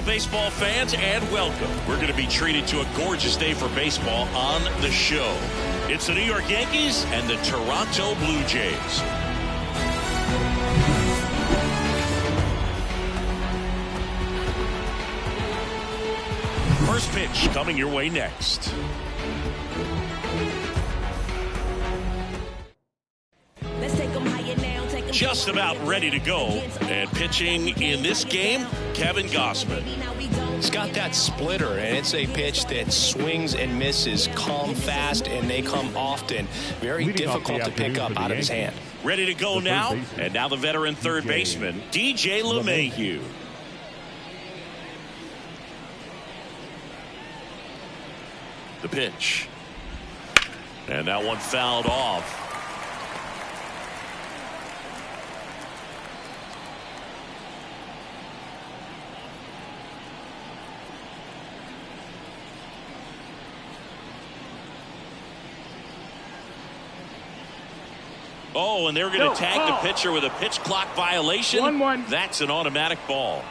Hello, baseball fans, and welcome. We're going to be treated to a gorgeous day for baseball on the show. It's the New York Yankees and the Toronto Blue Jays. First pitch coming your way next. Just about ready to go. And pitching in this game, Kevin Gausman. He's got that splitter, and it's a pitch that swings and misses, come fast, and they come often. Very difficult to pick up out of his hand. Ready to go now, and now the veteran third baseman, DJ LeMahieu. The pitch. And that one fouled off. Oh, and they're going to tag the pitcher with a pitch clock violation. 1-1. That's an automatic ball.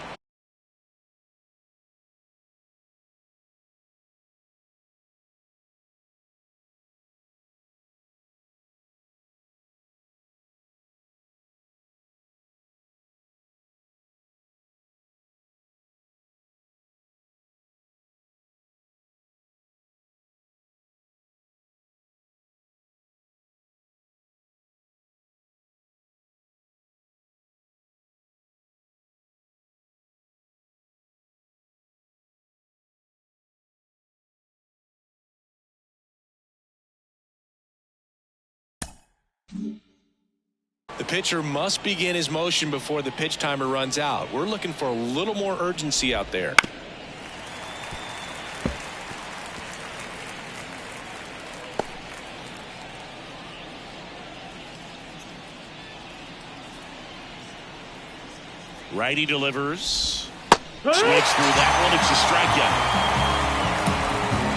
The pitcher must begin his motion before the pitch timer runs out. We're looking for a little more urgency out there. Righty delivers. Swings through that one. It's a strikeout.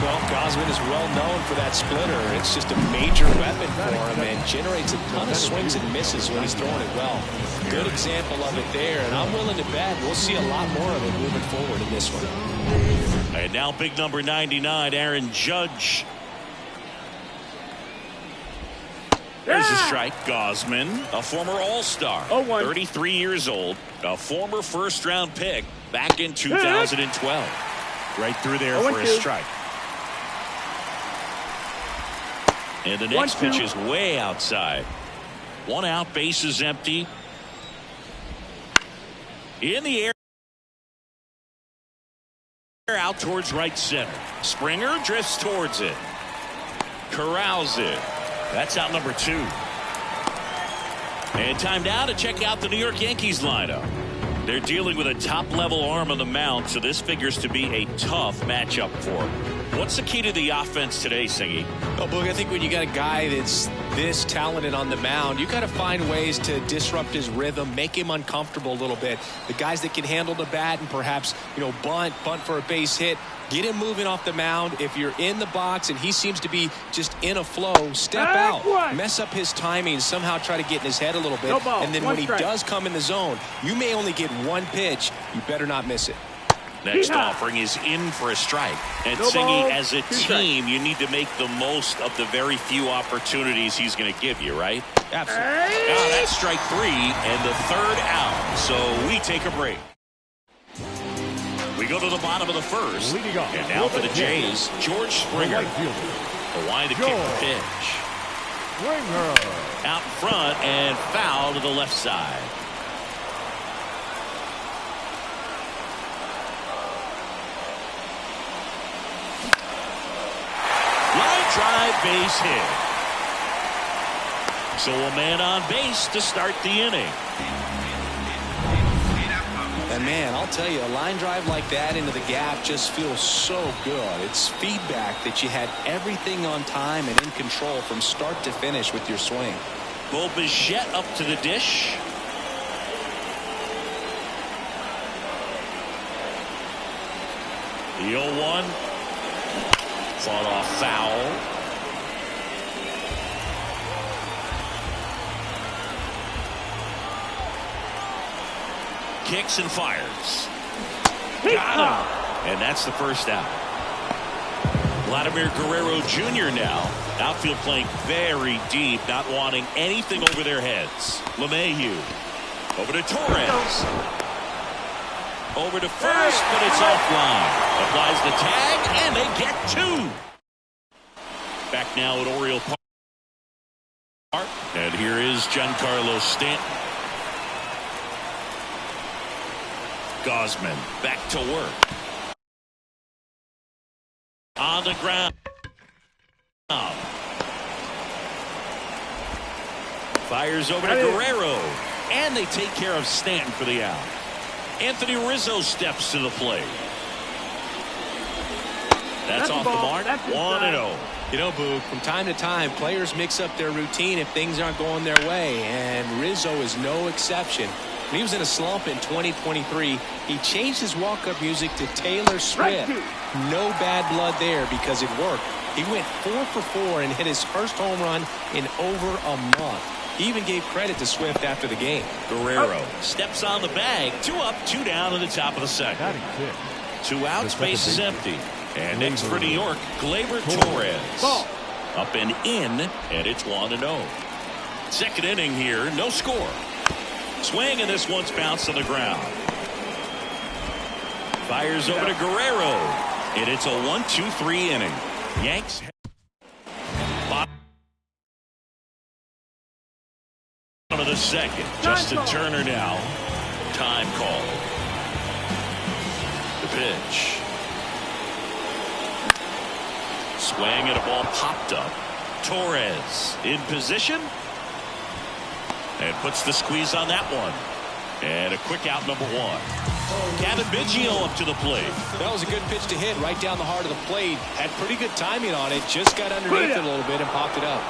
Well, Gausman is well known for that splitter. It's just a major weapon for him and generates a ton of swings and misses when he's throwing it well. Good example of it there, and I'm willing to bet we'll see a lot more of it moving forward in this one. And now big number 99, Aaron Judge. There's a strike. Gausman, a former All-Star, 33 years old, a former first-round pick back in 2012. Right through there for a strike. And the next pitch is way outside. One out, base is empty. In the air. Out towards right center. Springer drifts towards it. Corrals it. That's out number 2. And time now to check out the New York Yankees lineup. They're dealing with a top-level arm on the mound, so this figures to be a tough matchup for them. What's the key to the offense today, Singy? Well, Boog, I think when you got a guy that's this talented on the mound, you got to find ways to disrupt his rhythm, make him uncomfortable a little bit. The guys that can handle the bat and perhaps, bunt for a base hit, get him moving off the mound. If you're in the box and he seems to be just in a flow, step out, mess up his timing, somehow try to get in his head a little bit. And then when he does come in the zone, you may only get one pitch. You better not miss it. Next offering is in for a strike. And Singy, as a team, you need to make the most of the very few opportunities he's going to give you, right? Absolutely. That's strike 3 and the third out. So we take a break. We go to the bottom of the first. And now for the Jays, George Springer. The line to kick the pitch. Out front and foul to the left side. Drive, base hit. So a man on base to start the inning. And man, I'll tell you, a line drive like that into the gap just feels so good. It's feedback that you had everything on time and in control from start to finish with your swing. Bo Bichette up to the dish. The 0-1. Fought off foul. Kicks and fires. Got him. And that's the first out. Vladimir Guerrero Jr. now. Outfield playing very deep, not wanting anything over their heads. LeMahieu. Over to Torres. Over to first, but it's offline. Applies the tag, and they get two. Back now at Oriole Park. And here is Giancarlo Stanton. Gausman back to work. On the ground. Fires over to Guerrero. And they take care of Stanton for the out. Anthony Rizzo steps to the plate. That's off the mark. 1-0. You know, Boog, from time to time, players mix up their routine if things aren't going their way. And Rizzo is no exception. When he was in a slump in 2023, he changed his walk-up music to Taylor Swift. No bad blood there because it worked. He went 4 for 4 and hit his first home run in over a month. He even gave credit to Swift after the game. Guerrero steps on the bag. 2 up, 2 down in the top of the second. 2 outs, base is empty. And next for New York, Gleyber Torres. Up and in, and it's 1-0. Second inning here, no score. Swing, and this one's bounced on the ground. Fires over to Guerrero, and it's a 1-2-3 inning. Yanks. Bottom of the second. Justin Turner now. Time call. The pitch. Swing and a ball popped up. Torres in position. And puts the squeeze on that one. And a quick out, number 1. Cavan Biggio up to the plate. That was a good pitch to hit right down the heart of the plate. Had pretty good timing on it. Just got underneath it a little bit and popped it up.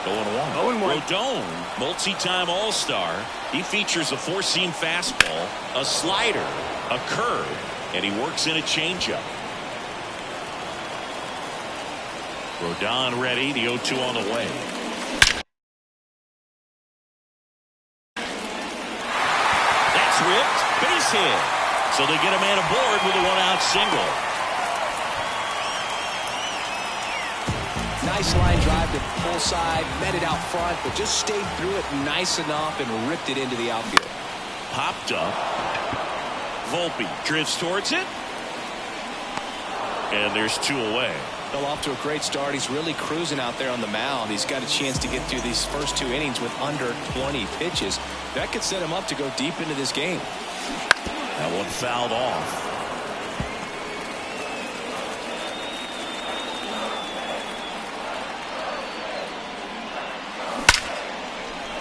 0-1. Rodon, multi-time All-Star. He features a 4-seam fastball, a slider, a curve, and he works in a changeup. Rodon ready. The 0-2 on the way. That's ripped. Base hit. So they get a man aboard with a 1-out single. Nice line drive to full side. Met it out front, but just stayed through it nice enough and ripped it into the outfield. Popped up. Volpe drifts towards it. And there's 2 away. Fell off to a great start. He's really cruising out there on the mound. He's got a chance to get through these first 2 innings with under 20 pitches. That could set him up to go deep into this game. That one fouled off.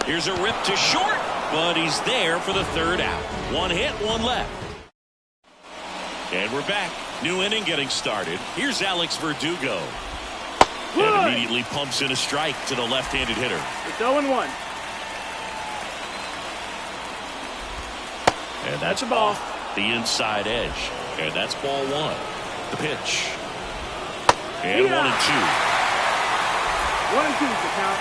Here's a rip to short, but he's there for the 3rd out. 1 hit, 1 left. And we're back. New inning getting started. Here's Alex Verdugo. And immediately pumps in a strike to the left-handed hitter. It's 0-1. And that's a ball. The inside edge. And that's ball 1. The pitch. And 1-2. 1-2 is the count.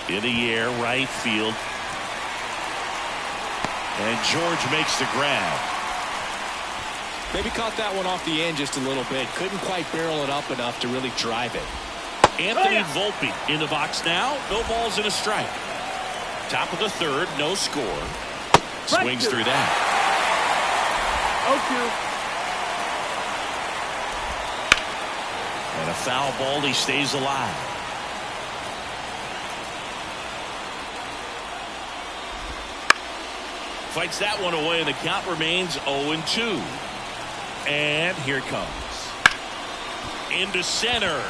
In the air, right field. And George makes the grab. Maybe caught that one off the end just a little bit. Couldn't quite barrel it up enough to really drive it. Anthony Volpe in the box now. No balls and a strike. Top of the 3rd, no score. Swings through that. 0-2. And a foul ball. He stays alive. Fights that one away, and the count remains 0-2. And here it comes. Into center.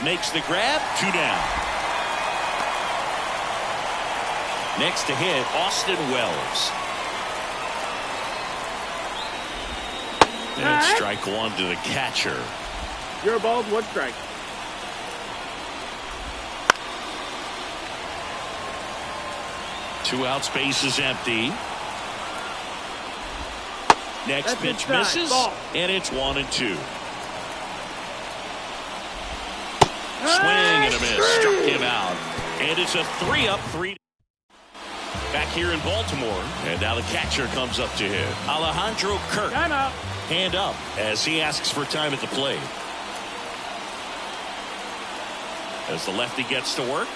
Makes the grab. 2 down. Next to hit, Austin Wells. And strike 1 to the catcher. 0 balls, 1 strike. Two outs, base is empty. Next pitch misses, and it's 1-2. Swing and a miss. Struck him out. And it's a 3-up, 3. Back here in Baltimore. And now the catcher comes up to hit. Alejandro Kirk. Timeout. Hand up as he asks for time at the plate. As the lefty gets to work.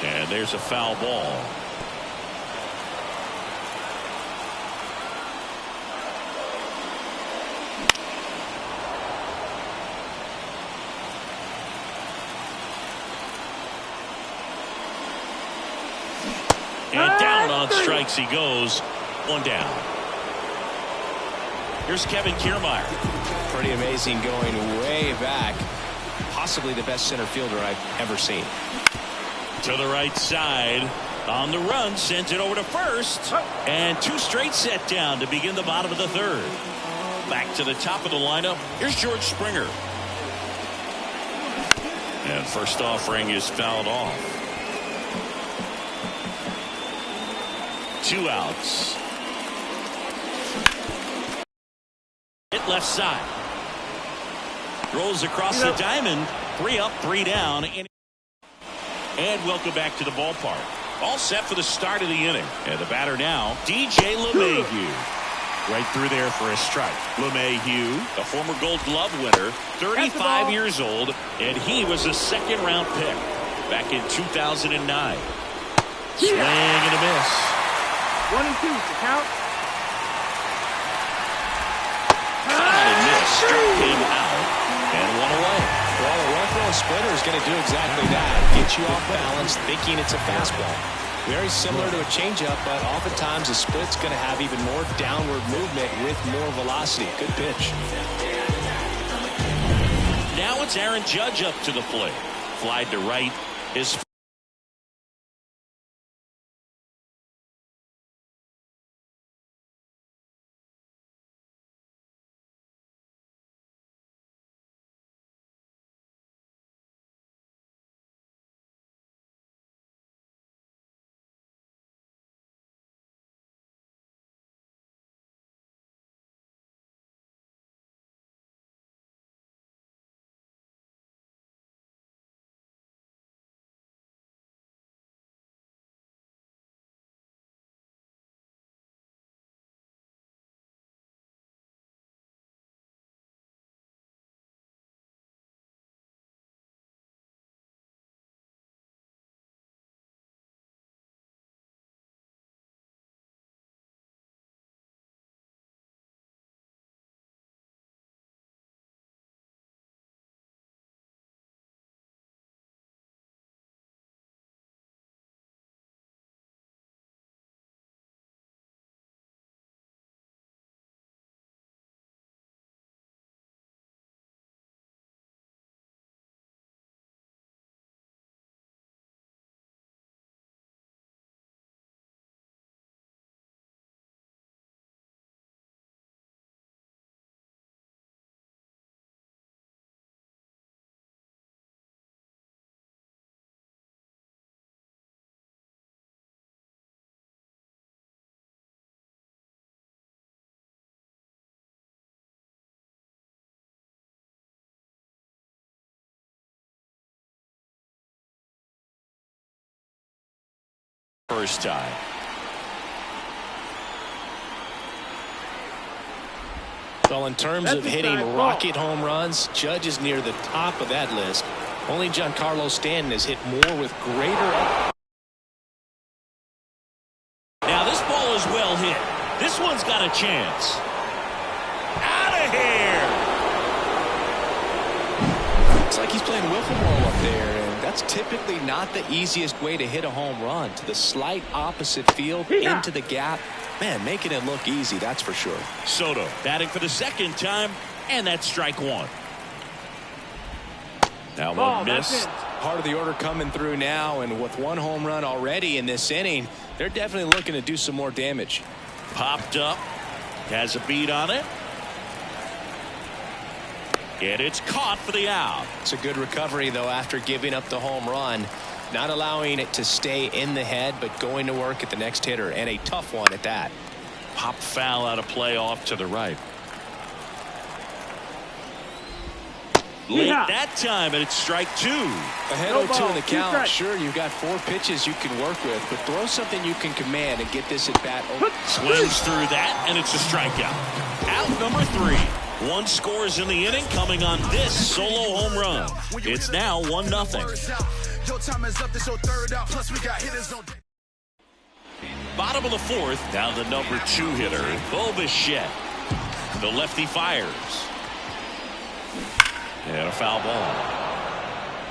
And there's a foul ball. And down on strikes he goes. One down. Here's Kevin Kiermaier. Pretty amazing, going way back. Possibly the best center fielder I've ever seen. To the right side. On the run. Sends it over to first. And 2 straight set down to begin the bottom of the 3rd. Back to the top of the lineup. Here's George Springer. And first offering is fouled off. 2 outs. Hit left side. Rolls across the diamond. 3 up, 3 down. And welcome back to the ballpark. All set for the start of the inning. And the batter now, DJ LeMahieu. Right through there for a strike. LeMahieu, a former Gold Glove winner, 35 years old, and he was a 2nd-round pick back in 2009. Swing and a miss. 1-2 to count. And missed. Struck him out. And 1 away. Well, a run-thrown splitter is going to do exactly that. Get you off balance, thinking it's a fastball. Very similar to a changeup, but oftentimes a split's going to have even more downward movement with more velocity. Good pitch. Now it's Aaron Judge up to the plate. Fly to right. His first time. Well, in terms of hitting rocket home runs, Judge is near the top of that list. Only Giancarlo Stanton has hit more with greater. Now this ball is well hit. This one's got a chance. Out of here. Looks like he's playing wiffle ball up there, and that's typically not the easiest way to hit a home run. To the slight opposite field, into the gap. Man, making it look easy, that's for sure. Soto batting for the 2nd time, and that's strike 1. Now one miss. Part of the order coming through now, and with 1 home run already in this inning, they're definitely looking to do some more damage. Popped up, has a beat on it, and it's caught for the out. It's a good recovery, though, after giving up the home run. Not allowing it to stay in the head, but going to work at the next hitter, and a tough one at that. Pop foul out of play off to the right. Late that time, and it's strike 2. Ahead 0-2 in the count. Sure, you've got 4 pitches you can work with, but throw something you can command and get this at bat. Swings through that, and it's a strikeout. Out number 3. 1 scores in the inning, coming on this solo home run. It's now 1-0. Bottom of the 4th, now the number 2 hitter, Bo Bichette. The lefty fires. And a foul ball.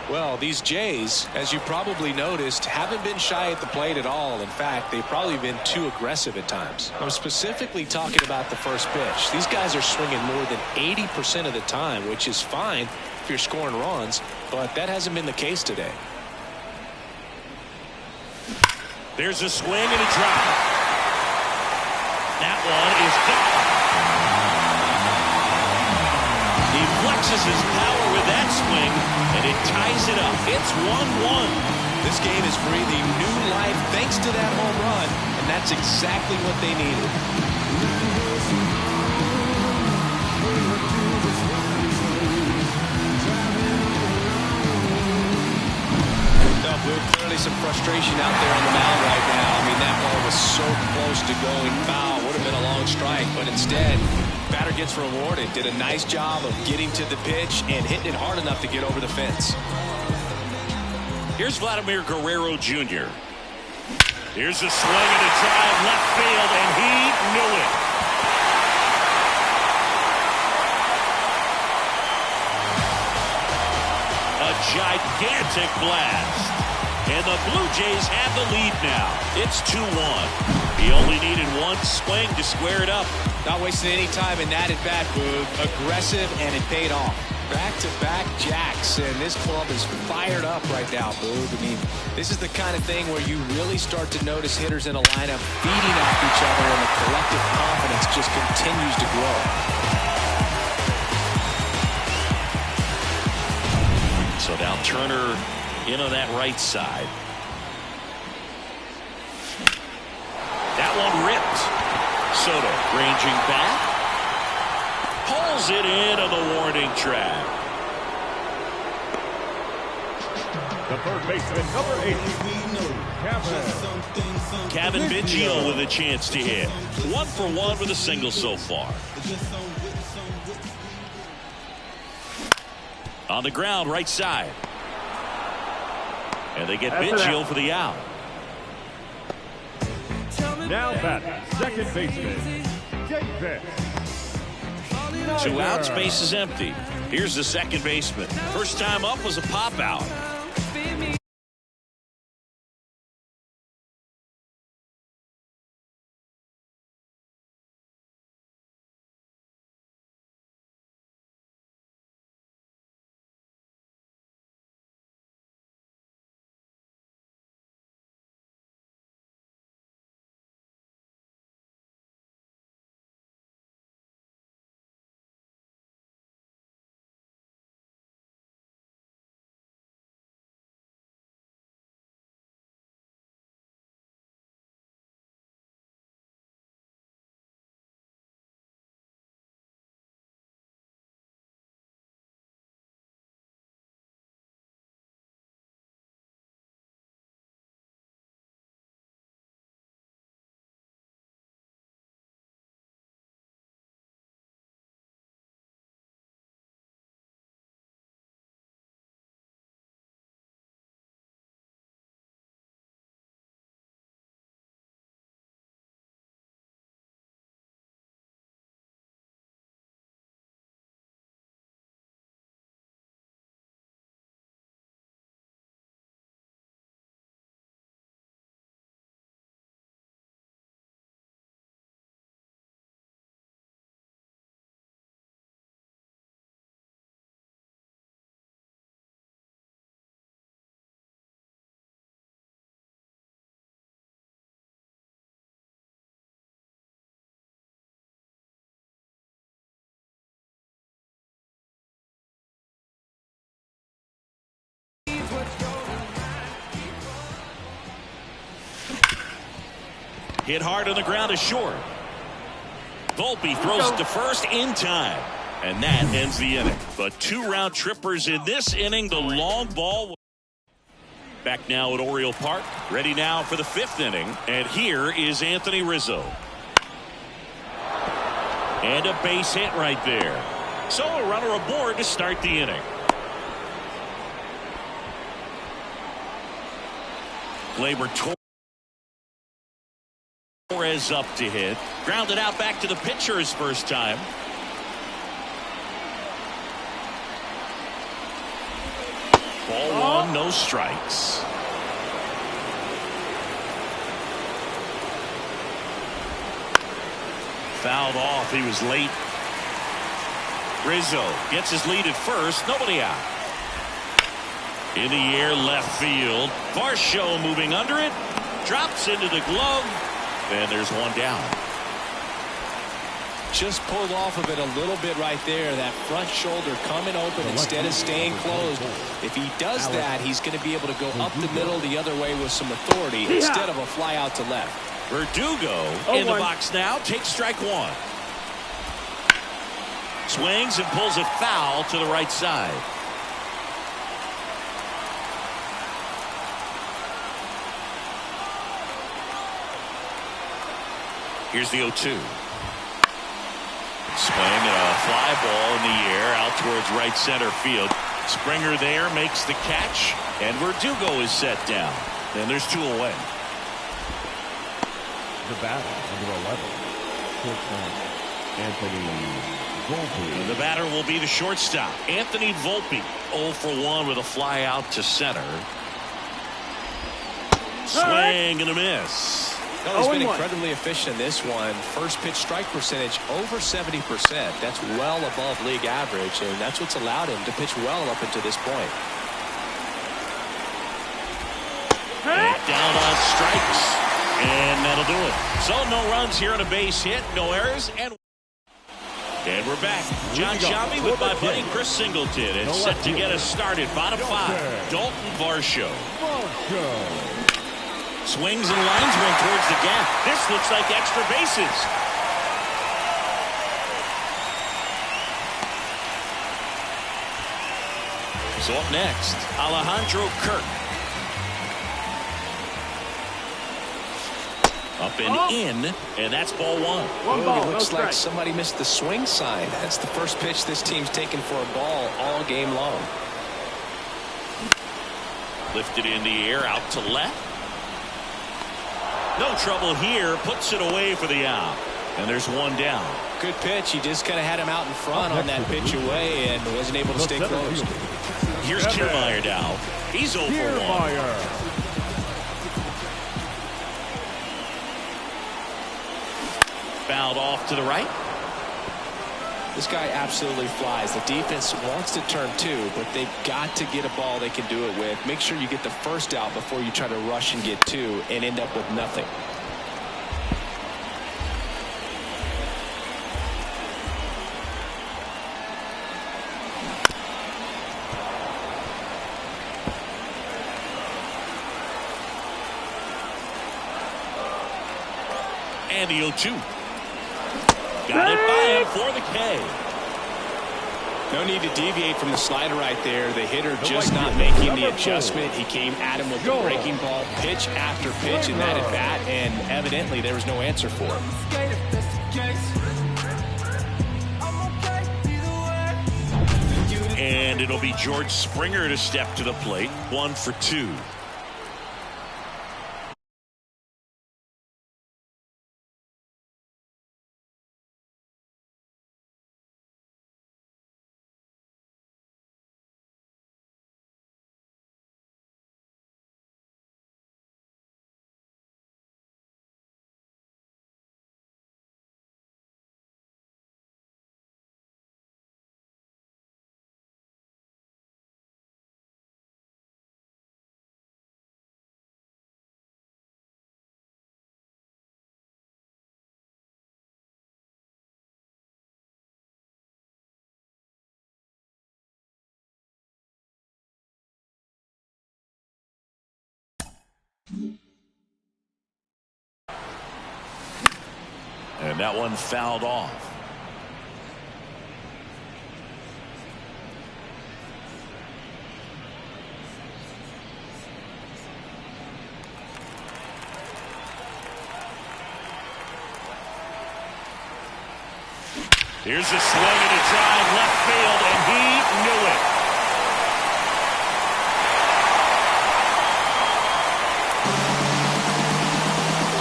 Well, these Jays, as you probably noticed, haven't been shy at the plate at all. In fact, they've probably been too aggressive at times. I'm specifically talking about the first pitch. These guys are swinging more than 80% of the time, which is fine if you're scoring runs, but that hasn't been the case today. There's a swing and a drive. That one is gone. He flexes his power with that swing, and it ties it up. It's 1-1. This game is breathing new life thanks to that home run, and that's exactly what they needed. Clearly some frustration out there on the mound right now. I mean, that ball was so close to going foul. Would have been a long strike, but instead, batter gets rewarded. Did a nice job of getting to the pitch and hitting it hard enough to get over the fence. Here's Vladimir Guerrero Jr. Here's a swing and a drive left field, and he knew it. A gigantic blast. And the Blue Jays have the lead now. It's 2-1. He only needed 1 swing to square it up. Not wasting any time in that at-bat, Boog. Aggressive, and it paid off. Back-to-back jacks, and this club is fired up right now, Boog. I mean, this is the kind of thing where you really start to notice hitters in a lineup feeding off each other, and the collective confidence just continues to grow. So now Turner in on that right side. That one ripped. Soto ranging back. Pulls it in on the warning track. The third baseman, number 8, Cavan Biggio with a chance to hit. 1 for 1 with a single so far. On the ground, right side. And they get Biggio for the out. Now batting, second baseman, Jake Betts. 2 outs, base is empty. Here's the second baseman. First time up was a pop out. Hit hard on the ground is short. Volpe throws it to first in time. And that ends the inning. But 2-round trippers in this inning. The long ball. Back now at Oriole Park. Ready now for the 5th inning. And here is Anthony Rizzo. And a base hit right there. So a runner aboard to start the inning. Gleyber Torres up to hit. Grounded out back to the pitcher his first time. Ball 1, no strikes. Fouled off. He was late. Rizzo gets his lead at first. Nobody out. In the air, left field. Varsho moving under it. Drops into the glove. And there's one down. Just pulled off of it a little bit right there. That front shoulder coming open instead of staying closed. If he does that, he's going to be able to go up the middle the other way with some authority instead of a fly out to left. Verdugo in the box now. Takes strike 1. Swings and pulls it foul to the right side. Here's the 0-2. Swing and a fly ball in the air out towards right center field. Springer there makes the catch, and Verdugo is set down. And there's 2 away. The batter, number 11, shortstop Anthony Volpe. And the batter will be the shortstop, Anthony Volpe. 0 for 1 with a fly out to center. Swing and a miss. No, he's been incredibly efficient in this one. First pitch strike percentage over 70%. That's well above league average, and that's what's allowed him to pitch well up until this point. And down on strikes, and that'll do it. So no runs here on a base hit, no errors, and we're back. John Sciambi with my buddy Chris Singleton, and set to get us started. Bottom 5, Dalton Varsho. Swings and lines one towards the gap. This looks like extra bases. So up next, Alejandro Kirk. Up and in, and that's ball 1. It looks like somebody missed the swing sign. That's the first pitch this team's taken for a ball all game long. Lifted in the air, out to left. No trouble here, puts it away for the out. And there's 1 down. Good pitch. He just kind of had him out in front on that pitch away and wasn't able to stay close. Here's Kiermaier now. He's 0 for 1. Fouled off to the right. This guy absolutely flies. The defense wants to turn 2, but they've got to get a ball they can do it with. Make sure you get the first out before you try to rush and get 2 and end up with nothing. And the 0-2. Got it by him for the K. No need to deviate from the slider right there. The hitter just not making the adjustment. He came at him with the breaking ball pitch after pitch in that at bat, and evidently there was no answer for it. And it'll be George Springer to step to the plate. 1 for 2. That one fouled off. Here's a swing and a drive left field, and he knew it.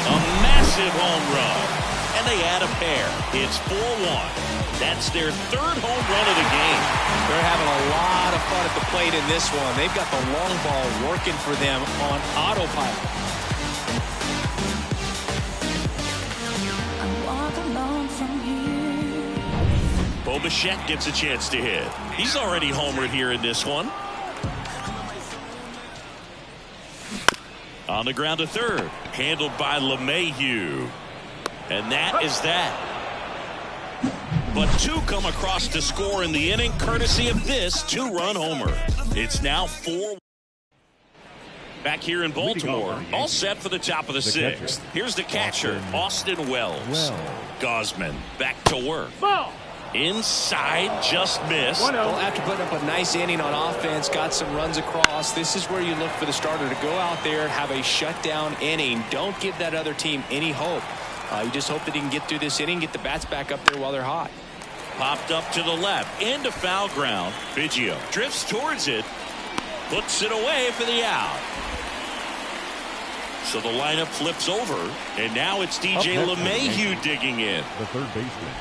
A massive home run, and they add a pair. It's 4-1. That's their third home run of the game. They're having a lot of fun at the plate in this one. They've got the long ball working for them on autopilot. Bo Bichette gets a chance to hit. He's already homered here in this one. On the ground to third. Handled by LeMahieu. And that is that. But two come across to score in the inning courtesy of this two-run homer. It's now 4. Back here in Baltimore, all set for the top of the sixth. Here's the catcher, Austin Wells. Gausman back to work. Ball. Inside, just missed. Well, after putting up a nice inning on offense, got some runs across, this is where you look for the starter to go out there, have a shutdown inning. Don't give that other team any hope. You just hope that he can get through this inning, get the bats back up there while they're hot. Popped up to the left, into foul ground. Biggio drifts towards it, puts it away for the out. So the lineup flips over, and now it's DJ LeMahieu digging in. The third baseman.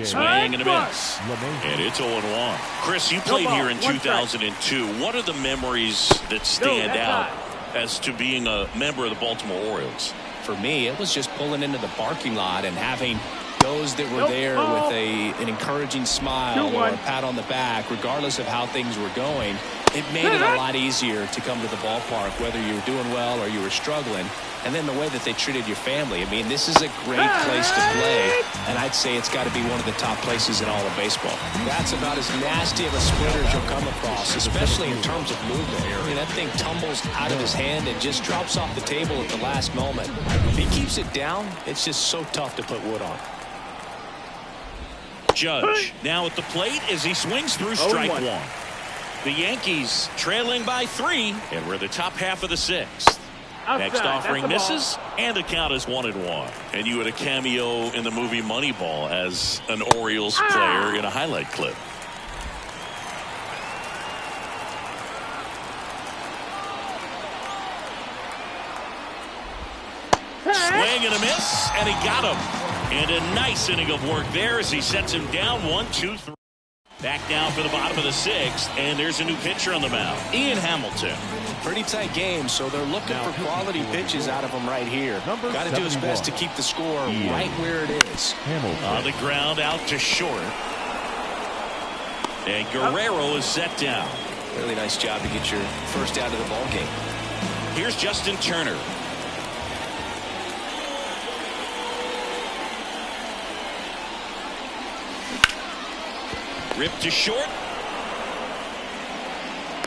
Swing and a miss. And it's 0-1. Chris, you played here in 2002. What are the memories that stand out as to being a member of the Baltimore Orioles? For me, it was just pulling into the parking lot and having those that were there with an encouraging smile or a pat on the back, regardless of how things were going. It made it a lot easier to come to the ballpark, whether you were doing well or you were struggling. And then the way that they treated your family. I mean, this is a great place to play, and I'd say it's got to be one of the top places in all of baseball. That's about as nasty of a splitter as you'll come across, especially in terms of movement. I mean, that thing tumbles out of his hand and just drops off the table at the last moment. If he keeps it down, it's just so tough to put wood on. Judge now at the plate as he swings through strike one. The Yankees trailing by 3, and we're the top half of the sixth. Next offering misses, and the count is 1-1. And you had a cameo in the movie Moneyball as an Orioles player in a highlight clip. Swing and a miss, and he got him. And a nice inning of work there as he sets him down 1-2-3. Back down for the bottom of the sixth, and there's a new pitcher on the mound, Ian Hamilton. Pretty tight game, so they're looking for quality pitches out of him right here. Got to do his best to keep the score right where it is. On the ground, out to short. And Guerrero is set down. Really nice job to get your first out of the ball game. Here's Justin Turner. Ripped to short.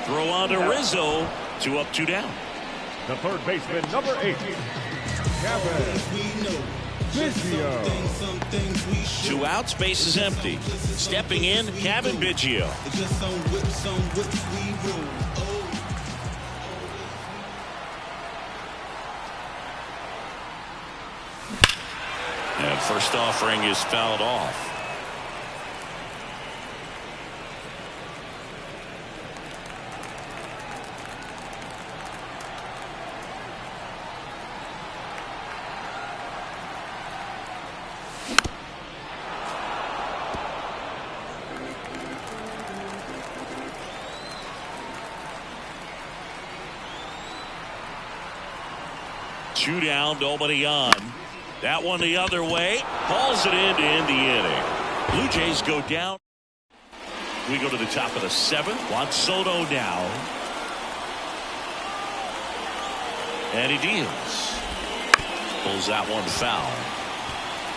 Throw on to Rizzo. 2 up, 2 down. The third baseman, number 8. Cavan Biggio. 2 outs, base is empty. Stepping in, Cavan Biggio. And first offering is fouled off. Two down, nobody on. That one the other way. Hauls it in to end the inning. Blue Jays go down. We go to the top of the 7th. Juan Soto now. And he deals. Pulls that one foul.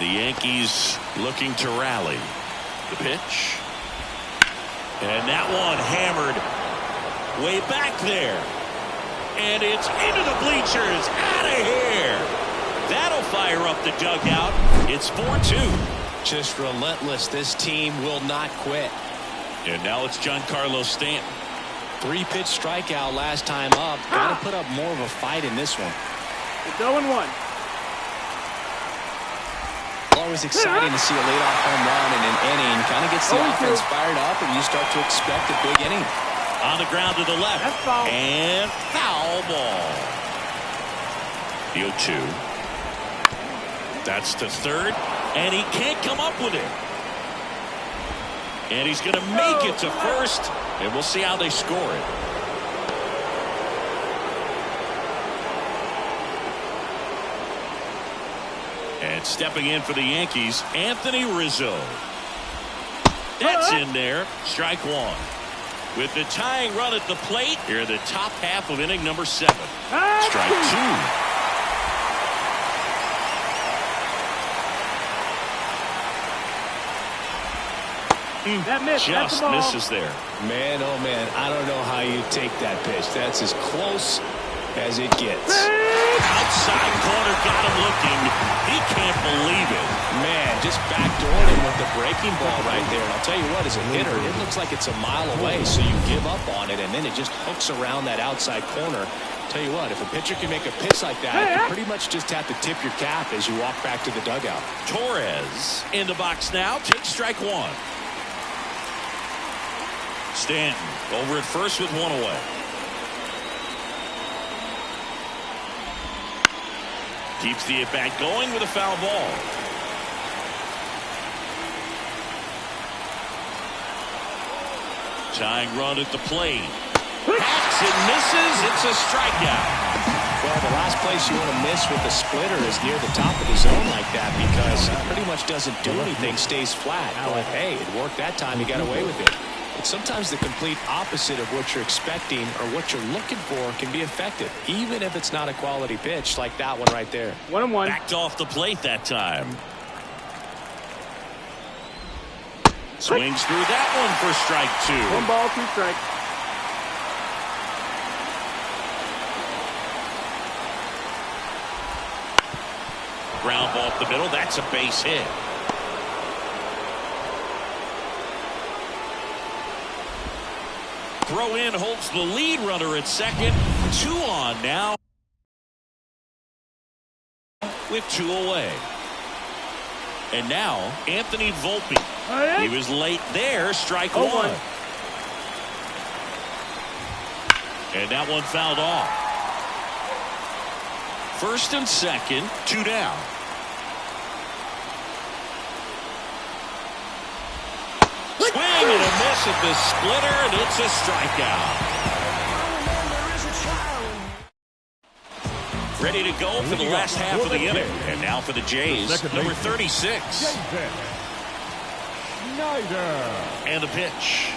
The Yankees looking to rally. The pitch. And that one hammered way back there. And it's into the bleachers. Out of here. That'll fire up the dugout. It's 4-2. Just relentless. This team will not quit. And now it's Giancarlo Stanton. 3-pitch strikeout last time up. Got to put up more of a fight in this one. It's 0-1. Always exciting to see a leadoff home run in an inning. Kind of gets the offense fired up, and you start to expect a big inning. On the ground to the left. That's foul. And foul ball. The 0-2. That's to third. And he can't come up with it. And he's going to make it to first. And we'll see how they score it. And stepping in for the Yankees, Anthony Rizzo. That's in there. Strike one. With the tying run at the plate, here are the top half of inning number 7. Strike two. That miss. Just misses there. Man, oh man, I don't know how you take that pitch. That's as close as it gets. Outside corner, got him looking. He can't believe it. Man, just backdoored him with the breaking ball right there. And I'll tell you what, as a hitter, it looks like it's a mile away, so you give up on it, and then it just hooks around that outside corner. Tell you what, if a pitcher can make a pitch like that, you pretty much just have to tip your cap as you walk back to the dugout. Torres in the box now. Takes strike one. Stanton over at first with one away. Keeps the at-bat going with a foul ball. Tying run at the plate. Hacks and misses. It's a strikeout. Well, the last place you want to miss with the splitter is near the top of the zone like that, because it pretty much doesn't do anything, stays flat. But hey, it worked that time. He got away with it. But sometimes the complete opposite of what you're expecting or what you're looking for can be effective, even if it's not a quality pitch like that one right there. 1-1. Backed off the plate that time. Swings through that one for strike two. 1 ball, 2 strikes. Ground ball up the middle. That's a base hit. Throw in holds the lead runner at second. 2 on now with 2 away. And now Anthony Volpe. He was late there. Strike one. And that one fouled off. First and second, 2 down. Swing and a miss at the splitter, and it's a strikeout. Ready to go for the last half of the inning. And now for the Jays, number 36. And the pitch.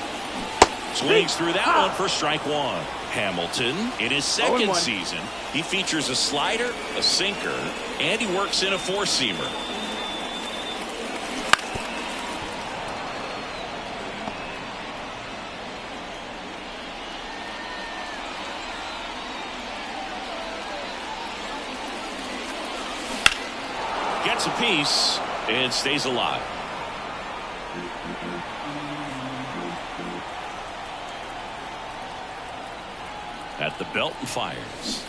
Swings through that one for strike one. Hamilton, in his second season, he features a slider, a sinker, and he works in a four-seamer. Gets a piece and stays alive. At the belt and fires.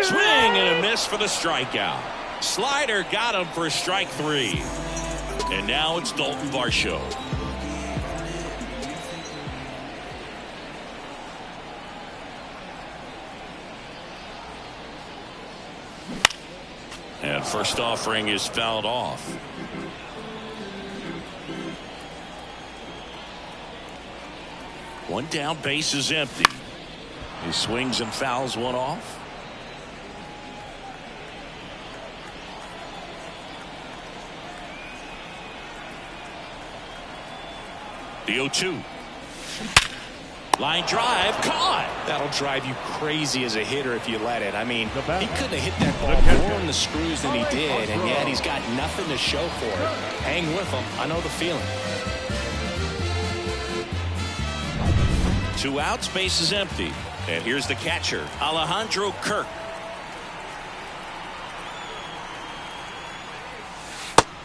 Swing and a miss for the strikeout. Slider got him for strike 3. And now it's Dalton Varsho. And first offering is fouled off. One down, base is empty. He swings and fouls one off. The 0-2. Line drive, caught. That'll drive you crazy as a hitter if you let it. I mean, he couldn't have hit that ball more on the screws than he did, and yet he's got nothing to show for it. Hang with him. I know the feeling. 2 outs, base is empty. And here's the catcher, Alejandro Kirk.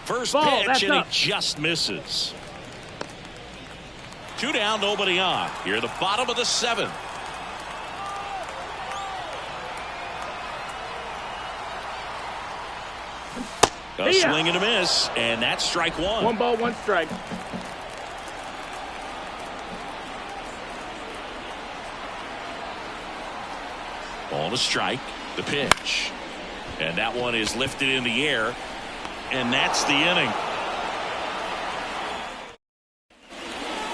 First Ball, pitch, and up. he just misses. 2 down, nobody on. Here, the bottom of the 7th. A swing and a miss, and that's strike 1. 1 ball, 1 strike. Ball to strike. The pitch. And that one is lifted in the air. And that's the inning.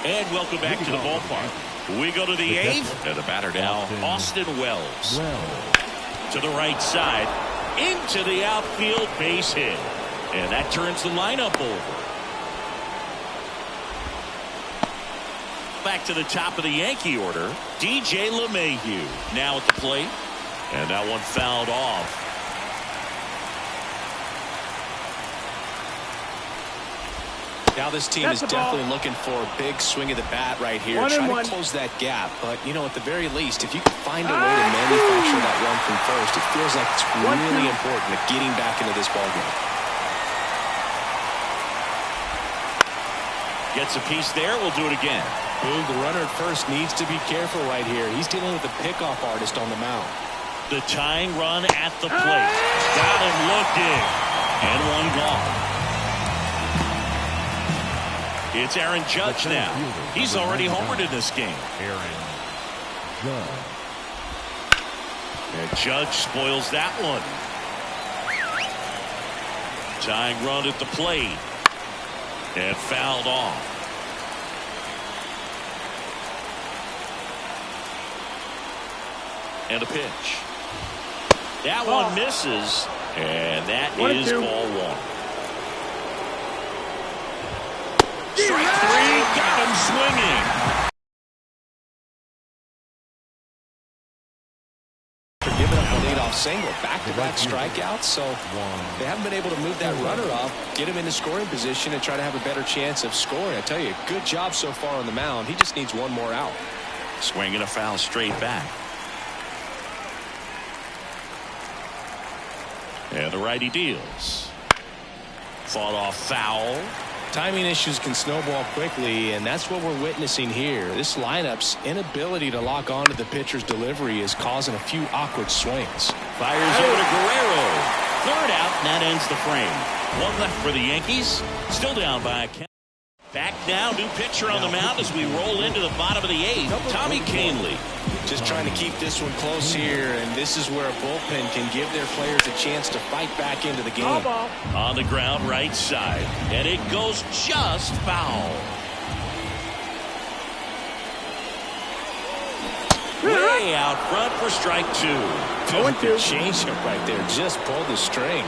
And welcome back to the ballpark. We go to the 8th. And the batter now, Austin Wells. To the right side. Into the outfield, base hit. And that turns the lineup over. Back to the top of the Yankee order, DJ LeMahieu now at the plate. And that one fouled off. Now this team is definitely looking for a big swing of the bat right here. Try to close that gap. But, you know, at the very least, if you can find a way to manufacture that run from first, it feels like it's really important at getting back into this ballgame. Gets a piece there. We'll do it again. Boog, the runner at first needs to be careful right here. He's dealing with a pickoff artist on the mound. The tying run at the plate. Got him looking. And one gone. It's Aaron Judge now. He's already homered in this game. Aaron Judge. And Judge spoils that one. Tying run at the plate. And fouled off. And a pitch. That one misses. And that is ball 1. Strike 3, got him swinging. They're giving up a leadoff single, back-to-back strikeouts, so they haven't been able to move that runner up, get him into scoring position, and try to have a better chance of scoring. I tell you, good job so far on the mound. He just needs one more out. Swinging a foul straight back. And the righty deals. Fought off foul. Timing issues can snowball quickly, and that's what we're witnessing here. This lineup's inability to lock onto the pitcher's delivery is causing a few awkward swings. Fires over to Guerrero. 3rd out, and that ends the frame. 1 left for the Yankees. Still down by a count. Back now, new pitcher on the mound as we roll into the bottom of the 8th. Tommy Kahnle. Just trying to keep this one close here, and this is where a bullpen can give their players a chance to fight back into the game. On the ground, right side, and it goes just foul. Way out front for strike 2. Good changeup right there, just pulled the string.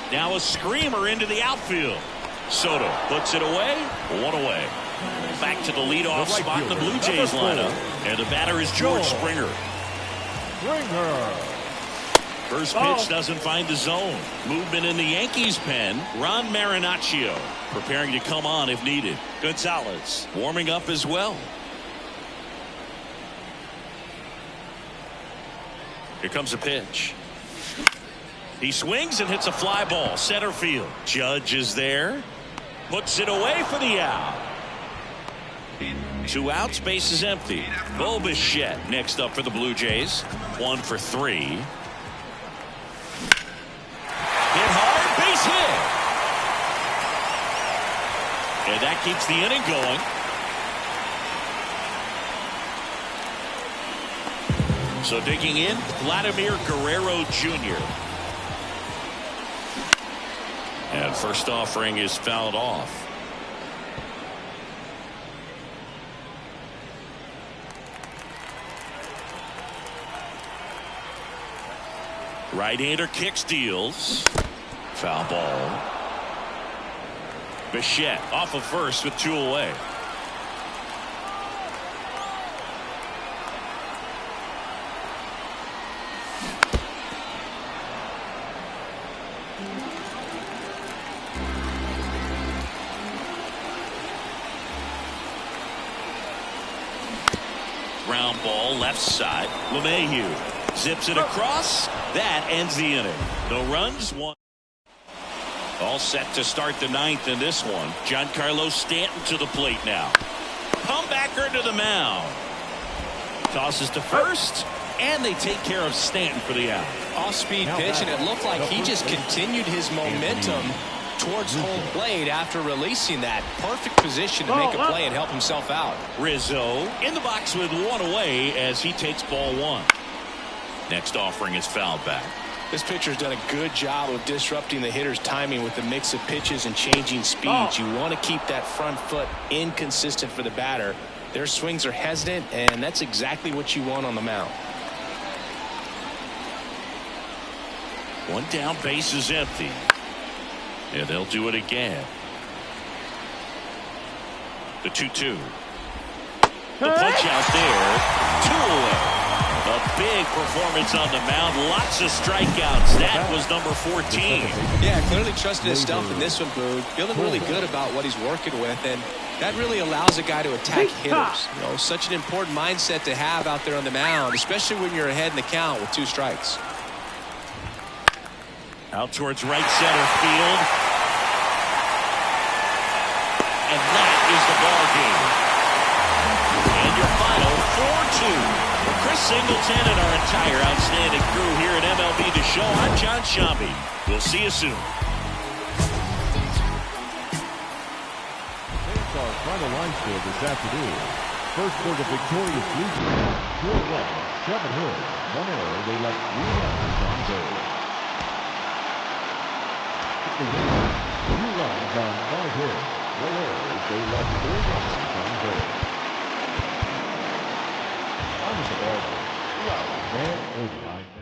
Now a screamer into the outfield. Soto puts it away. 1 away. Back to the leadoff spot in the Blue Jays lineup. And the batter is George Springer. First pitch doesn't find the zone. Movement in the Yankees pen. Ron Marinaccio preparing to come on if needed. Gonzalez warming up as well. Here comes a pitch. He swings and hits a fly ball center field. Judge is there. Puts it away for the out. 2 outs, base is empty. Bo Bichette next up for the Blue Jays. 1 for 3. Hit hard, base hit. And that keeps the inning going. So digging in, Vladimir Guerrero Jr. And first offering is fouled off. Right-hander kicks, deals. Foul ball. Bichette off of first with 2 away. Ground ball left side. LeMahieu zips it across. That ends the inning. No runs, one. All set to start the ninth in this one. Giancarlo Stanton to the plate now. Comebacker to the mound. Tosses to first, and they take care of Stanton for the out. Off-speed pitch, and it looked like he just continued his momentum towards home plate after releasing that. Perfect position to make a play and help himself out. Rizzo in the box with one away as he takes ball one. Next offering is fouled back. This pitcher's done a good job of disrupting the hitter's timing with the mix of pitches and changing speeds. You want to keep that front foot inconsistent for the batter. Their swings are hesitant, and that's exactly what you want on the mound. One down, base is empty. And they'll do it again. The 2-2. The punch out there. 2 away. A big performance on the mound. Lots of strikeouts. That was number 14. Yeah, clearly trusted his stuff in this one, Boog. Feeling really good about what he's working with, and that really allows a guy to attack hitters. You know, such an important mindset to have out there on the mound, especially when you're ahead in the count with 2 strikes. Out towards right center field. And that is the ball game. And your final 4-2. For Chris Singleton and our entire outstanding crew here at MLB The Show, I'm John Sciambi. We'll see you soon. That's our final line score this afternoon. First for the victorious Blue Jays, 4 runs, 7 hits, 1 error. They left 3 runners on base. The Rays, 2 runs on 5 hits, 1 error. They left 4 runners on base. On the ball, 2 out, man, 89.